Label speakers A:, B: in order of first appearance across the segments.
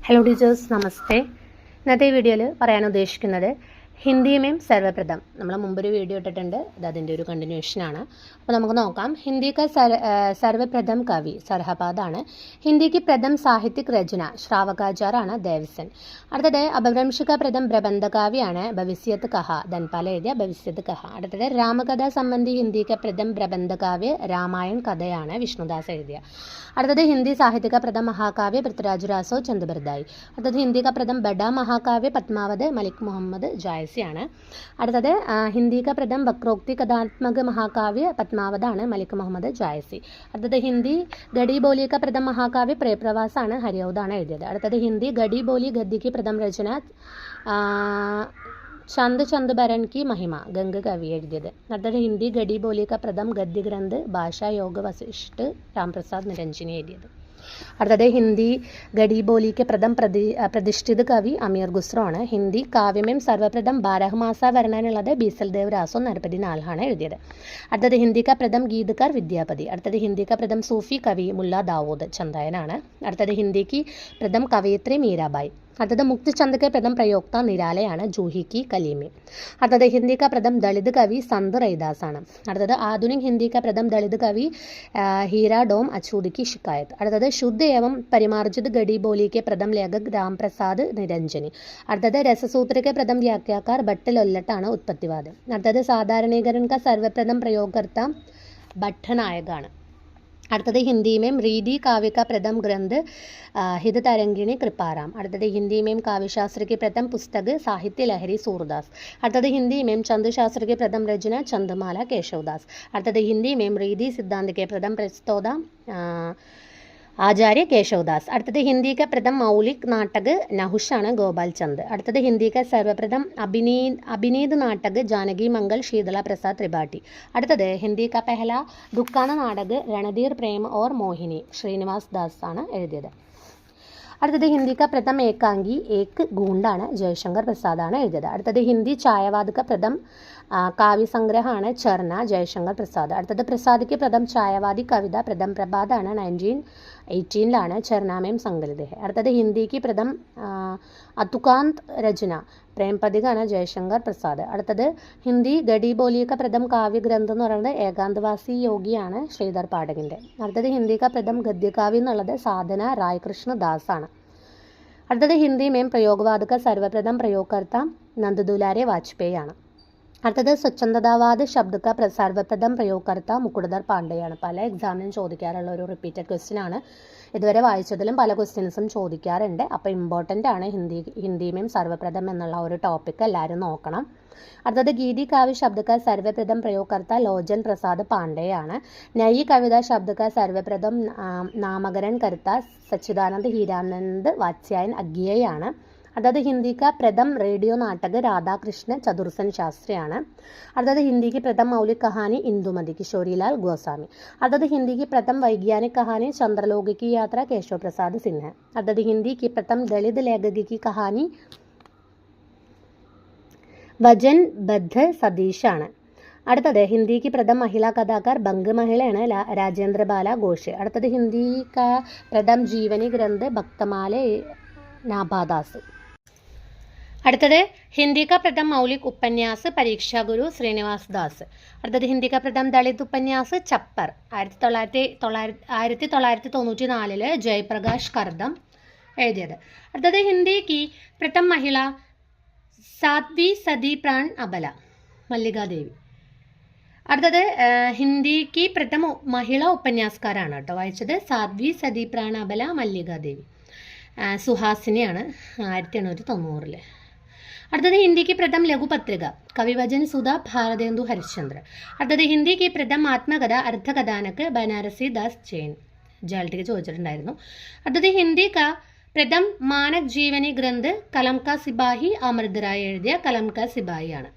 A: Hello teachers, നമസ്തേ. ഇന്നത്തെ വീഡിയോയിൽ പറയാൻ ഉദ്ദേശിക്കുന്നത് ഹിന്ദിമേം സർവപ്രഥം. നമ്മൾ മുമ്പൊരു വീഡിയോ ഇട്ടിട്ടുണ്ട്, ഇത് അതിൻ്റെ ഒരു കണ്ടിന്യൂഷനാണ്. അപ്പോൾ നമുക്ക് നോക്കാം. ഹിന്ദിക്ക് സർവപ്രഥം കവി സർഹപാദാണ്. ഹിന്ദിക്ക് പ്രഥം സാഹിത്യക് രചന ശ്രാവകാചാറാണ് ദേവസൻ. അടുത്തത് അപഭ്രംശിക പ്രഥം പ്രബന്ധകാവ്യാണ് ഭവിഷ്യത്ത് കഹ, ധൻപാല എഴുതിയ ഭവിഷ്യത്ത് കഹ. അടുത്തത് രാമകഥാ സംബന്ധി ഹിന്ദിക്ക് പ്രഥം പ്രബന്ധകാവ്യ രാമായൺ കഥയാണ് വിഷ്ണുദാസ് എഴുതിയ. അടുത്തത് ഹിന്ദി സാഹിത്യക പ്രഥം മഹാകാവ്യ പൃഥ്വിരാജ് രാസോ ചന്ദ്ബർദായി. അടുത്തത് ഹിന്ദിക പ്രഥം ബഡാ മഹാകാവ്യ പത്മാവത് മലിക് മുഹമ്മദ് ജായസിയാണ്. അടുത്തത് ഹിന്ദിക പ്രഥം വക്രോക്തി കഥാത്മക മഹാകാവ്യ പത്മാവതാണ് മലിക് മുഹമ്മദ് ജായസി. അടുത്തത് ഹിന്ദി ഗഡി ബോലിക പ്രഥം മഹാകാവ്യ പ്രേപ്രവാസാണ് ഹരിയൗദാണ് എഴുതിയത്. അടുത്തത് ഹിന്ദി ഗഡി ബോലി ഗദ്ദിക്ക് പ്രഥം രചന ചന്ദ് ചന്ദ് ഭരൻ കി മഹിമ, ഗംഗ കവി എഴുതിയത്. അടുത്തത് ഹിന്ദി ഗഡി ബോലി ക പ്രഥം ഗദ്യ ഗ്രന്ഥ് ഭാഷാ യോഗ വസിഷ്ഠ് രാംപ്രസാദ് നിരഞ്ജനി എഴുതിയത്. അടുത്തത് ഹിന്ദി ഗഡി ബോലി കെ പ്രഥം പ്രതിഷ്ഠിത കവി അമീർ ഖുസ്രോ ആണ്. ഹിന്ദി കാവ്യമേം സർവപ്രഥം ബാരഹ്മാസ വർണ്ണനുള്ളത് ബീസൽ ദേവ് രാസോ നരപതി നാൽഹാണ് എഴുതിയത്. അടുത്തത് ഹിന്ദി ക പ്രഥം ഗീതക്കാർ വിദ്യാപതി. അടുത്തത് ഹിന്ദി ക പ്രഥം സൂഫി കവി മുല്ല ദാവൂദ് ചന്ദയനാണ്. അടുത്തത് ഹിന്ദിക്ക് പ്രഥം കവയിത്രി മീരാബായി. അടുത്തത് മുക്തിചന്ദ് के प्रथम प्रयोक्ता निरालയാണ് ജൂഹി की कलीमी. അടുത്തത് ഹിന്ദി का प्रथम दलित कवि संत रैदास ആണ്. അടുത്തത് ആധുനിക് ഹിന്ദി का प्रथम दलित कवि हीरा डोम अछूत की शिकायत. അടുത്തത് शुद्ध एवं परिमार्जित गढ़ी बोली के प्रथम लेखक रामप्रसाद निरंजनी. അടുത്തത് രസസൂത്ര के प्रथम व्याख्याकार भट्ट लोल्लट ആണ് उत्पत्तिवाद. അടുത്തത് साधारणीकरण का सर्वप्रथम प्रयोगकर्ता भट्टनायक ആണ്. അടുത്തത് ഹിന്ദിമേം റീതി കാവ്യ का प्रथम ग्रंथ हित तरंगिणी कृपाराम. അടുത്തത് ഹിന്ദിമേം काव्यशास्त्र के प्रथम पुस्तक साहित्य लहरी सूरदास. അടുത്തത് ഹിന്ദിമേം छंदशास्त्र के प्रथम रचना छंदमाला केशवदास. അടുത്തത് ഹിന്ദിമേം റീതി सिद्धांत के प्रथम प्रस्तोता ആചാര്യ കേശവദാസ്. അടുത്തത് ഹിന്ദി का प्रथम मौलिक नाटक നഹുഷാണ് ഗോപാൽ ചന്ദ്. അടുത്തത് ഹിന്ദി का सर्वप्रथम अभिनीत नाटक जानकी मंगल शीतला प्रसाद त्रिपाठी. അടുത്തത് ഹിന്ദി का पहला दुक्कान नाटक रणधीर प्रेम और मोहिनी ശ്രീനിവാസ് ദാസ് ആണ് എഴുതിയത്. അടുത്തത് ഹിന്ദി का प्रथम एकांगी एक ഗൂണ്ടാണ് ജയശങ്കർ പ്രസാദാണ് എഴുതിയത്. അടുത്തത് ഹിന്ദി ഛായാവാദ് का प्रथम കാവ്യ സംഗ്രഹമാണ് ചർന ജയശങ്കർ പ്രസാദ്. അടുത്തത് പ്രസാദിക്ക് പ്രഥം ഛായാവാദി കവിത പ്രഥം പ്രഭാതാണ് 1918 ചർനാമേം സംഗലിത്. അടുത്തത് ഹിന്ദിക്ക് പ്രഥം അതുകാന്ത് രചന പ്രേംപതികാണ് ജയശങ്കർ പ്രസാദ്. അടുത്തത് ഹിന്ദി ഗഡി ബോലിക പ്രഥം കാവ്യഗ്രന്ഥം എന്ന് പറയുന്നത് ഏകാന്തവാസി യോഗിയാണ് ശ്രീധർ പാഠകിൻ്റെ. അടുത്തത് ഹിന്ദിക പ്രഥം ഗദ്യകാവ്യം എന്നുള്ളത് സാധന റായ് കൃഷ്ണ ദാസ് ആണ്. അടുത്തത് ഹിന്ദി മേം പ്രയോഗവാദക സർവപ്രഥം പ്രയോഗകർത്ത നന്ദദുലാരെ വാജ്പേയി ആണ്. അടുത്തത് സ്വച്ഛന്ദതാവാദ് ശബ്ദ का സർവപ്രഥം പ്രയോഗകർത്ത മുകുടധർ പാണ്ഡെയാണ്. പല എക്സാമിനും ചോദിക്കാറുള്ള ഒരു റിപ്പീറ്റഡ് ക്വസ്റ്റ്യൻ ആണ്. ഇതുവരെ വായിച്ചതിലും പല ക്വസ്റ്റ്യൻസും ചോദിക്കാറുണ്ട്. അപ്പോൾ ഇമ്പോർട്ടൻ്റ് ആണ് ഹിന്ദിമേം സർവപ്രഥം എന്നുള്ള ഒരു ടോപ്പിക്ക് എല്ലാവരും നോക്കണം. അടുത്തത് ഗീതി കാവ്യ ശബ്ദ का സർവപ്രഥം പ്രയോഗകർത്ത ലോചൻ പ്രസാദ് പാണ്ഡെയാണ്. നയി കവിത ശബ്ദ का സർവപ്രഥം നാമകരൺ കർത്ത സച്ചിദാനന്ദ് ഹീരാനന്ദ് വാത്സ്യായൻ അഗ്ഗിയയാണ്. അടുത്തത് ഹിന്ദി का प्रथम रेडियो नाटक राधाकृष्ण चतुर्सन शास्त्री ആണ്. അടുത്തത് ഹിന്ദിക്ക് പ്രഥം മൗലിക് കഹാനി ഇന്ദുമതി കിഷോരിലാൽ ഗോസ്വാമി. അടുത്തത് ഹിന്ദിക്ക് പ്രഥം വൈജ്ഞാനിക് കഹാനി ചന്ദ്രലോക की यात्रा केशव प्रसाद सिन्हा. അടുത്തത് ഹിന്ദിക്ക് പ്രഥം ദളിത് ലേഖക की कहानी വചൻ ബദ്ധ സതീഷ് ആണ്. അടുത്തത് ഹിന്ദിക്ക് പ്രഥം മഹിളാ കഥാകാർ ബംഗ് മഹിളയാണ് രാജേന്ദ്ര ബാല ഘോഷ്. അടുത്തത് ഹിന്ദി का പ്രഥം ജീവനി ഗ്രന്ഥ് ഭക്തമാല നാഭാദാസ്. അടുത്തത് ഹിന്ദി का प्रथम मौलिक उपन्यास परीक्षा गुरु श्रीनिवास दास. അടുത്തത് ഹിന്ദി का प्रथम दलित उपन्यास ചപ്പർ 1994 ജയപ്രകാശ് കർദം എഴുതിയത്. അടുത്തത് ഹിന്ദിക്ക് പ്രഥം മഹിള സാത്വി സതി പ്രാൺ അബല മല്ലികാദേവി. അടുത്തത് ഹിന്ദിക്ക് പ്രഥം മഹിള ഉപന്യാസക്കാരാണ് കേട്ടോ വായിച്ചത്. സാത്വി സതി പ്രാൺ അബല മല്ലികാദേവി. സുഹാസിനിയാണ് 1890. അടുത്തത് ഹിന്ദിക്ക് പ്രഥം ലഘുപത്രിക കവിവചൻ സുധ ഭാരതേന്ദു ഹരിശ്ചന്ദ്ര. അടുത്തത് ഹിന്ദിക്ക് പ്രഥം ആത്മകഥ അർദ്ധകഥാനക്ക് ബനാരസി ദാസ് ജെയിൻ. ജാൽട്ടിക്ക് ചോദിച്ചിട്ടുണ്ടായിരുന്നു. അടുത്തത് ഹിന്ദി का പ്രഥം മാനക് ജീവനി ഗ്രന്ഥ് കലം കാ സിപാഹി അമൃത് റായ് എഴുതിയ കലം കാ സിപാഹി ആണ്.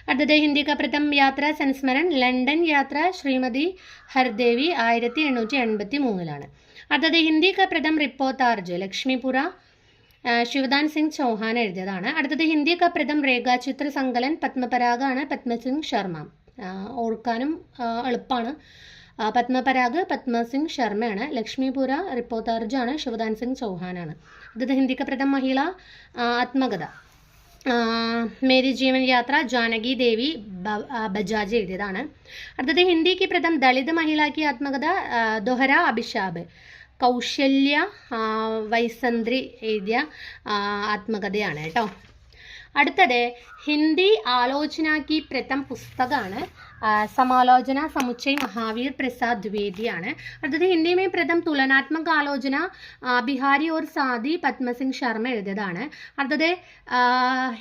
A: അടുത്തത് ഹിന്ദി का प्रथम യാത്ര സംസ്മരൺ ലണ്ടൻ യാത്ര ശ്രീമതി ഹർദേവി 1883 അടുത്തത് ഹിന്ദി का प्रथम റിപ്പോർട്ടാർജ് ലക്ഷ്മിപുര ശിവദാൻ സിംഗ് ചൗഹാൻ എഴുതിയതാണ്. അടുത്തത് ഹിന്ദി का प्रथम രേഖാചിത്ര സങ്കലൻ പത്മപരാഗാണ് പത്മസിംഗ് ശർമ്മ. ഓർക്കാനും എളുപ്പമാണ്. പത്മപരാഗ് പത്മ സിംഗ് ശർമ്മയാണ്. ലക്ഷ്മിപുര റിപ്പോർട്ടർജാണ് ശിവദാൻ സിംഗ് ചൗഹാനാണ്. അടുത്തത് ഹിന്ദിക്ക് പ്രഥം മഹിള ആത്മകഥ മേരി ജീവൻ യാത്ര ജാനകി ദേവി ബജാജ് എഴുതിയതാണ്. അടുത്തത് ഹിന്ദിക്ക് പ്രഥം ദളിത് മഹിളാക്കി ആത്മകഥ ദോഹര അഭിഷാബ് കൗശല്യ വൈസന്ത്രി എഴുതിയ ആത്മകഥയാണ് കേട്ടോ. അടുത്തത് ഹിന്ദി ആലോചന की प्रथम പുസ്തകമാണ് समालोचना समुच्चय महावीर प्रसाद द्विवेदी ആണ്. അടുത്തത് ഹിന്ദി में प्रथम तुलनात्मक आलोचना बिहारी और सादी पद्म सिंह शर्मा എഴുതിയതാണ്. അടുത്തത്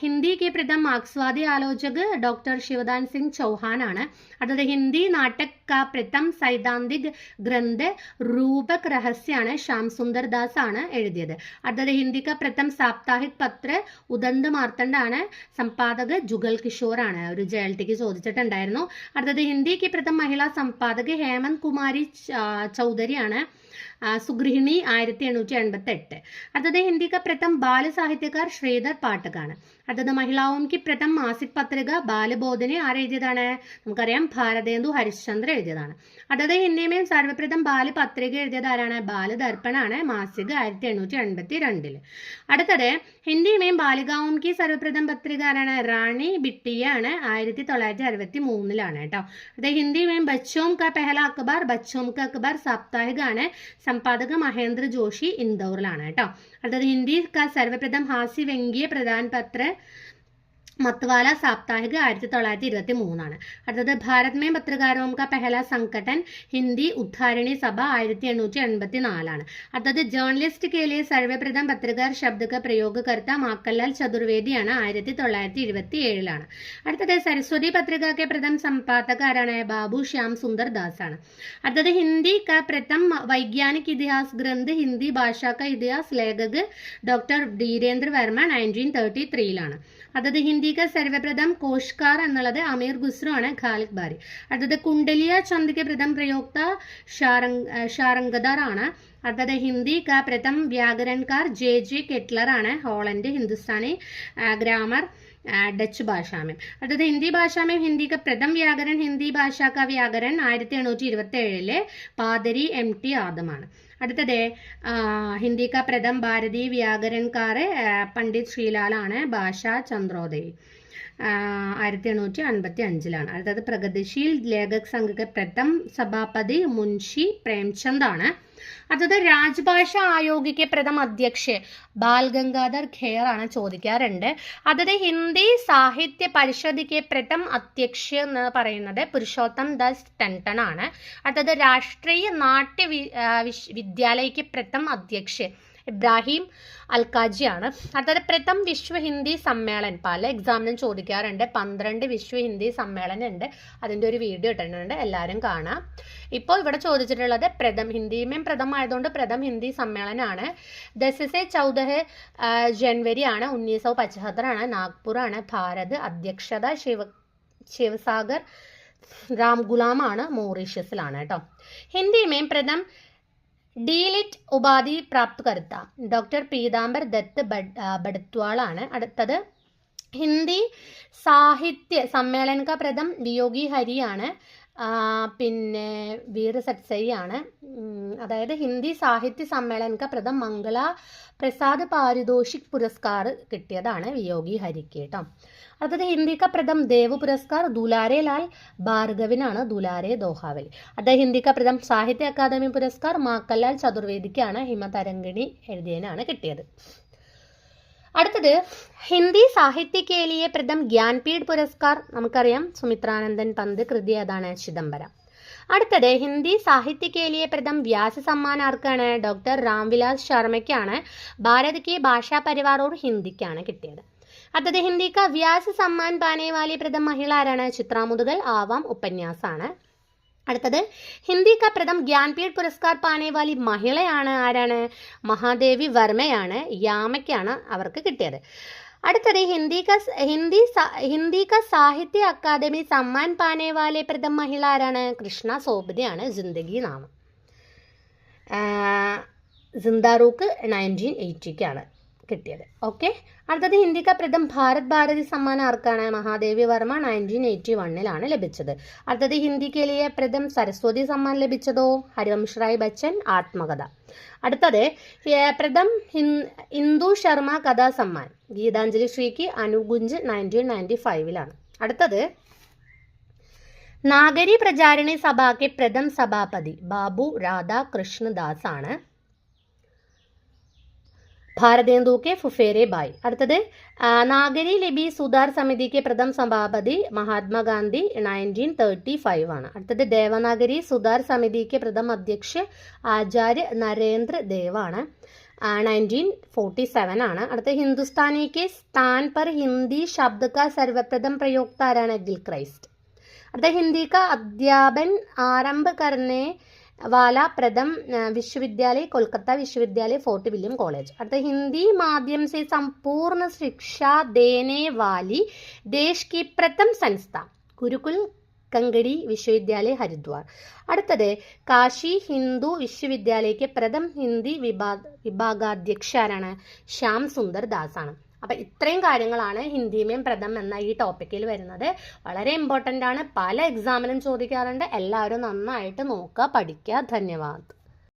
A: ഹിന്ദി के प्रथम मार्क्सवादी आलोचक डॉक्टर शिवदान सिंह चौहान ആണ്. അടുത്തത് ഹിന്ദി नाटक का प्रथम सैद्धांतिक ग्रंथ रूपक रहस्य ആണ് ശ്യാം സുന്ദർ ദാസ് ആണ് എഴുതിയത്. അടുത്തത് ഹിന്ദി का प्रथम साप्ताहिक पत्र ഉദന്ത് മാർത്തണ്ഡാണ്. संपादक जुगल किशोर ആണ്. ഒരു ജെഎൽടിക്ക് ചോദിച്ചിട്ടുണ്ടായിരുന്നു. അടുത്തത് ഹിന്ദിക്ക് പ്രഥം മഹിളാ സമ്പാദക ഹേമന്ത് കുമാരി ചൗധരി ആണ്. സുഗൃഹിണി 1888. അടുത്തത് ഹിന്ദി का प्रथम बाल साहित्यकार श्रीधर പാഠകാണ്. അടുത്തത് महिलाओं की प्रथम मासिक पत्रिക ബാലബോധനെ ആരെഴുതിയതാണ്? നമുക്കറിയാം ഭാരതേന്ദു ഹരിശ്ചന്ദ്ര എഴുതിയതാണ്. അടുത്തത് ഹിന്ദിമേം സർവപ്രഥം ബാല പത്രിക എഴുതിയത് ആരാണ്? ബാലദർപ്പണാണ്. മാസിക 1882. അടുത്തത് ഹിന്ദിമേം ബാലികാओं की സർവപ്രഥം പത്രിക ആരാണ്? റാണി ബിട്ടിയാണ്. 1963 കേട്ടോ. അടുത്തത് ഹിന്ദിമേം ബച്ചോം കാ പെഹല അഖബാർ ബച്ചോം കാ അഖബാർ സാപ്താഹിക ആണ്. संपादक महेंद्र जोशी इंदौरिലാണ് കേട്ടോ. അടുത്തത് ഹിന്ദി का सर्वप्रथम हास्य व्यंग्य प्रदान पत्र मतवाला साप्ताहिक 1923 അടുത്തത് भारत में पत्रकारों का पहला संगठन हिंदी उद्धारिणी सभा 1884 അടുത്തത് जर्नलिस्ट के लिए सर्वप्रथम पत्रकार शब्द का प्रयोगकर्ता माखनलाल चतुर्वेदी 1927 അടുത്തത് सरस्वती पत्रिका के प्रथम संपादक ആരാണ്? बाबू श्याम सुंदर दास ആണ്. അടുത്തത് हिंदी का प्रथम वैज्ञानिक इतिहास ग्रंथ हिंदी भाषा का इतिहास लेखक डॉक्टर धीरेन्द्र वर्मा 1933 അടുത്തത് ഹിന്ദി का सर्वप्रथम कोशकार എന്നുള്ളത് അമീർ ഖുസ്രു ആണ്. ഖാലിദ് ബാരി. അടുത്തത് കുണ്ടലിയ ചന്ദ് के प्रथम प्रयोक्ता ഷാരംഗദാർ ആണ്. അടുത്തത് ഹിന്ദി का प्रथम व्याकरणकार जे केटलर ആണ്. ഹോളണ്ട്. ഹിന്ദുസ്ഥാനി ഗ്രാമർ डच भाषा में. അടുത്തത് ഹിന്ദി ഭാഷ में हिंदी का प्रथम व्याकरण हिंदी भाषा का व्याकरण 1827 പാദരി MT ആദമാണ്. അടുത്തത് ഹിന്ദി का प्रथम ഭാരതീയ വ്യാകരണക്കാർ പണ്ഡിറ്റ് ശ്രീലാൽ ആണ്. ഭാഷ ചന്ദ്രോദയ് 1855 അടുത്തത് പ്രഗതിശീൽ ലേഖക് സംഘ के प्रथम सभापति मुंशी प्रेमचंद ആണ്. അടുത്തത് രാജ്ഭാഷ ആയോഗിക്ക് പ്രഥം അധ്യക്ഷ ബാൽ ഗംഗാധർ ഖേർ ആണ്. ചോദിക്കാറുണ്ട്. അടുത്തത് ഹിന്ദി സാഹിത്യ പരിഷദിക്ക് പ്രഥം അധ്യക്ഷ എന്ന് പറയുന്നത് പുരുഷോത്തം ദാസ് ടണ്ടൻ ആണ്. അടുത്തത് രാഷ്ട്രീയ നാട്യ വിദ്യാലയക്ക് പ്രഥം അധ്യക്ഷ ഇബ്രാഹിം അൽക്കാജി ആണ്. അടുത്തത് പ്രഥം വിശ്വ ഹിന്ദി സമ്മേളൻ പല എക്സാമിനും ചോദിക്കാറുണ്ട്. 12 വിശ്വ ഹിന്ദി സമ്മേളനം ഉണ്ട്. അതിൻ്റെ ഒരു വീഡിയോ ഇട്ടിട്ടുണ്ട്, എല്ലാവരും കാണാം. ഇപ്പോൾ ഇവിടെ ചോദിച്ചിട്ടുള്ളത് പ്രഥം ഹിന്ദിമേം പ്രഥം ആയതുകൊണ്ട് പ്രഥം ഹിന്ദി സമ്മേളനമാണ്. 10 ജനുവരി ആണ്. 1975 നാഗ്പൂർ ആണ്. ഭാരത് അധ്യക്ഷത ശിവസാഗർ രാം ഗുലാം ആണ്. മൗറീഷ്യസിലാണ് കേട്ടോ. ഹിന്ദിമേം പ്രഥം डीलिट उपाधि प्राप्त करता डॉक्टर पीतांबर दत्त बड़त्वाल ആണ്. അടുത്തത് ഹിന്ദി സാഹിത്യ സമ്മേളന का प्रथम वियोगी हरि ആണ്. പിന്നെ വീർ സത്സയി ആണ്. അതായത് ഹിന്ദി സാഹിത്യ സമ്മേളന का प्रथम मंगला प्रसाद पारितोषिक पुरस्कार കിട്ടിയതാണ് വിയോഗി ഹരിക്ക് കേട്ടോ. അടുത്തത് ഹിന്ദി का प्रथम देव पुरस्कार दुलारे लाल ഭാർഗവിനാണ്. ദുലാരെ ദോഹാവലി. അടുത്ത ഹിന്ദി का प्रथम സാഹിത്യ അക്കാദമി പുരസ്കാർ മാഖൻലാൽ ചതുർവേദിക്കാണ്. ഹിമതരംഗിണി എഴുതിയതിനാണ് കിട്ടിയത്. അടുത്തത് ഹിന്ദി സാഹിത്യ के लिए प्रथम ज्ञानपीठ പുരസ്കാർ നമുക്കറിയാം സുമിത്രാനന്ദൻ പന്ത്. കൃതി ഏതാണ്? ചിദംബരം. അടുത്തത് ഹിന്ദി സാഹിത്യ के लिए प्रथम വ്യാസ സമ്മാൻ ആർക്കാണ്? ഡോക്ടർ രാംവിലാസ് ശർമ്മയ്ക്കാണ്. ഭാരത് की ഭാഷാ പരിവാർ और ഹിന്ദിക്കാണ് കിട്ടിയത്. അടുത്തത് ഹിന്ദി का വ്യാസ സമ്മാൻ പാനെ വാലി പ്രഥം മഹിള ആരാണ്? ചിത്ര മുതുകൽ. ആവാം ഉപന്യാസാണ്. അടുത്തത് ഹിന്ദി का प्रथम ज्ञानपीठ പുരസ്കാർ പാനെ വാലി മഹിളയാണ്. ആരാണ്? മഹാദേവി വർമ്മയാണ്. യാമയ്ക്കാണ് അവർക്ക് കിട്ടിയത്. അടുത്തത് ഹിന്ദി का സാഹിത്യ അക്കാദമി സമ്മാൻ പാനെ വാലെ പ്രഥം മഹിള ആരാണ്? കൃഷ്ണ സോബതിയാണ്. ജിന്ദഗി നാമം. സിന്ദാറൂക്ക് 1980 കിട്ടിയത്. ഓക്കെ, അടുത്തത് ഹിന്ദിക്ക പ്രഥം ഭാരത് ഭാരതി സമ്മാൻ ആർക്കാണ്? മഹാദേവി വർമ്മ 1981 ലഭിച്ചത്. അടുത്തത് ഹിന്ദിക്കയിലെ പ്രഥം സരസ്വതി സമ്മാൻ ലഭിച്ചതോ? ഹരിവംശ് റായ് ബച്ചൻ, ആത്മകഥ. അടുത്തത് പ്രഥം ഇന്ദു ശർമ്മ കഥാ സമ്മാൻ ഗീതാഞ്ജലി ശ്രീക്ക് അനുഗുഞ്ച് 1995. അടുത്തത് നാഗരി പ്രചാരണി സഭയ്ക്ക് പ്രഥം സഭാപതി ബാബു രാധാകൃഷ്ണദാസ് ആണ്. ഭാരതേന്ദു കെ ഫുഫേരെ ബായ്. അടുത്തത് നാഗരി ലിപി സുധാർ സമിതിക്ക് പ്രഥം സഭാപതി മഹാത്മാഗാന്ധി 1935 ആണ്. അടുത്തത് ദേവനാഗരി സുധാർ സമിതിക്ക് പ്രഥം അധ്യക്ഷ ആചാര്യ നരേന്ദ്ര ദേവ് ആണ്, 1947 ആണ്. അടുത്ത ഹിന്ദുസ്ഥാനി കെ സ്ഥാൻ പർ ഹിന്ദി ശബ്ദ കാ സർവപ്രഥം പ്രയോക്ത ആരാണ്? ഗിൽക്രൈസ്റ്റ്. അടുത്ത ഹിന്ദി കാ അധ്യാപൻ ആരംഭ കർനെ वाला प्रथम विश्वविद्यालय कोलकाता विश्वविद्यालय फोर्ट विलियम कॉलेज. अर्थात हिंदी माध्यम से संपूर्ण शिक्षा देने वाली देश की प्रथम संस्था गुरुकुल कंगड़ी विश्वविद्यालय हरिद्वार. അടുത്തത് കാശി ഹിന്ദു വിശ്വവിദ്യാലയക്ക് പ്രഥം ഹിന്ദി വിഭാഗാധ്യക്ഷരാണ്? ശ്യാം സുന്ദർ ദാസ് ആണ്. അപ്പം ഇത്രയും കാര്യങ്ങളാണ് ഹിന്ദിമേം പ്രഥം എന്ന ഈ ടോപ്പിക്കിൽ വരുന്നത്. വളരെ ഇമ്പോർട്ടൻ്റ് ആണ്, പല എക്സാമിനും ചോദിക്കാറുണ്ട്. എല്ലാവരും നന്നായിട്ട് നോക്കുക, പഠിക്കുക. ധന്യവാദ്.